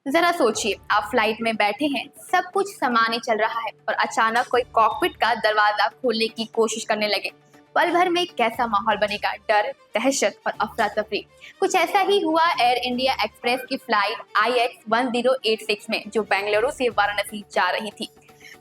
जरा सोचिए, आप फ्लाइट में बैठे हैं, सब कुछ सामान्य चल रहा है और अचानक कोई कॉकपिट का दरवाजा खोलने की कोशिश करने लगे। पल भर में कैसा माहौल बनेगा, डर, दहशत और अफरा तफरी। कुछ ऐसा ही हुआ एयर इंडिया एक्सप्रेस की फ्लाइट IX1086 में, जो बेंगलुरु से वाराणसी जा रही थी।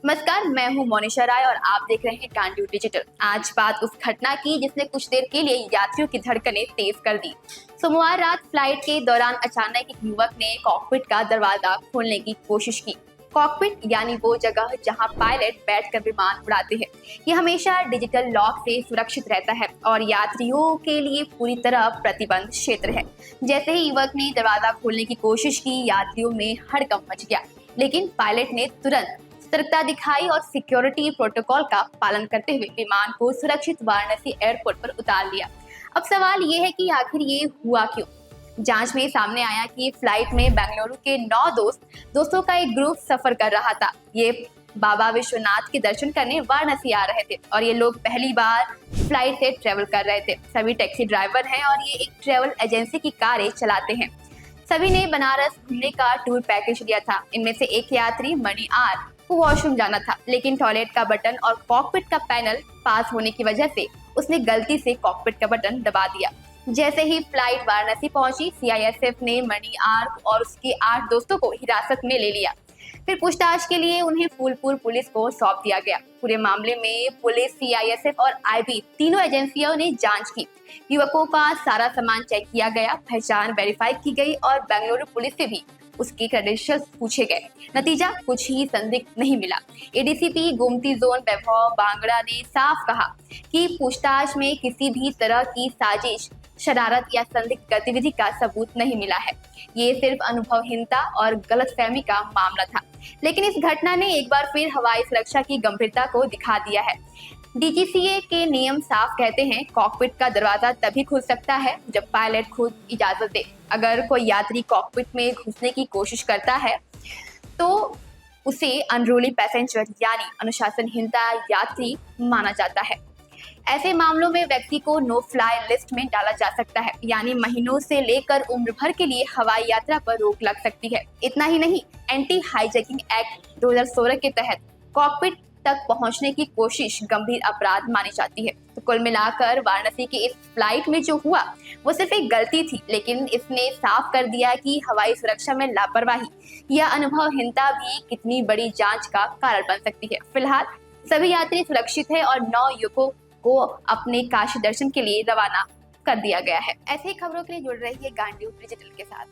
नमस्कार, मैं हूं मोनिशा राय और आप देख रहे हैं कांड्यू डिजिटल। आज बात उस घटना की जिसने कुछ देर के लिए यात्रियों की धड़कनें तेज कर दी। सोमवार रात फ्लाइट के दौरान अचानक एक युवक ने कॉकपिट का दरवाजा खोलने की कोशिश की। कॉकपिट यानी वो जगह जहां पायलट बैठकर विमान उड़ाते हैं। ये हमेशा डिजिटल लॉक से सुरक्षित रहता है और यात्रियों के लिए पूरी तरह प्रतिबंध क्षेत्र है। जैसे ही युवक ने दरवाजा खोलने की कोशिश की, यात्रियों में हड़कंप मच गया, लेकिन पायलट ने तुरंत सतर्कता दिखाई और सिक्योरिटी प्रोटोकॉल का पालन करते हुए विमान को सुरक्षित वाराणसी एयरपोर्ट पर उतार लिया। अब सवाल ये है कि आखिर ये हुआ क्यों? जांच में सामने आया कि फ्लाइट में बेंगलुरु के 9 दोस्तों का एक ग्रुप सफर कर रहा था। ये बाबा विश्वनाथ के दर्शन करने वाराणसी आ रहे थे और ये लोग पहली बार फ्लाइट से ट्रेवल कर रहे थे। सभी टैक्सी ड्राइवर हैं और ये एक ट्रेवल एजेंसी की कारें चलाते हैं। सभी ने बनारस घूमने का टूर पैकेज लिया था। इनमें से एक यात्री मणि आर को वॉशरूम जाना था, लेकिन टॉयलेट का बटन और कॉकपिट का पैनल पास होने की वजह से उसने गलती से कॉकपिट का बटन दबा दिया। जैसे ही फ्लाइट वाराणसी पहुंची, CISF ने मणि आर और उसके 8 दोस्तों को हिरासत में ले लिया। फिर पूछताछ के लिए उन्हें फूलपुर पुलिस को सौंप दिया गया। पूरे मामले में पुलिस, CISF और IB तीनों एजेंसियों ने जांच की। युवकों का सारा सामान चेक किया गया, पहचान वेरीफाई की गई और बेंगलुरु पुलिस से भी उसके क्रेडेंशियल्स पूछे गए। नतीजा कुछ ही संदिग्ध नहीं मिला। ADCP गोमती जोन वैभव बांगड़ा ने साफ कहा कि पूछताछ में किसी भी तरह की साजिश, शरारत या संदिग्ध गतिविधि का सबूत नहीं मिला है। ये सिर्फ अनुभवहीनता और गलतफहमी का मामला था। लेकिन इस घटना ने एक बार फिर हवाई सुरक्षा की गंभीरता को दिखा दिया है। DGCA के नियम साफ कहते हैं, कॉकपिट का दरवाजा तभी खुल सकता है जब पायलट खुद इजाजत दे। अगर कोई यात्री कॉकपिट में घुसने की कोशिश करता है तो उसे अनरूली पैसेंजर यानी अनुशासनहीनता यात्री माना जाता है। ऐसे मामलों में व्यक्ति को नो फ्लाई लिस्ट में डाला जा सकता है, यानी महीनों से लेकर उम्र भर के लिए हवाई यात्रा पर रोक लग सकती है। इतना ही नहीं, एंटी हाईजैकिंग एक्ट 2016 के तहत कॉकपिट तक पहुंचने की कोशिश गंभीर अपराध मानी जाती है। तो कुल मिलाकर वाराणसी की इस फ्लाइट में जो हुआ वो सिर्फ एक गलती थी, लेकिन इसने साफ कर दिया कि हवाई सुरक्षा में लापरवाही या अनुभवहीनता भी कितनी बड़ी जांच का कारण बन सकती है। फिलहाल सभी यात्री सुरक्षित है और 9 युवकों को अपने काशी दर्शन के लिए रवाना कर दिया गया है। ऐसे ही खबरों के लिए जुड़ रहिए कांड्यू डिजिटल के साथ।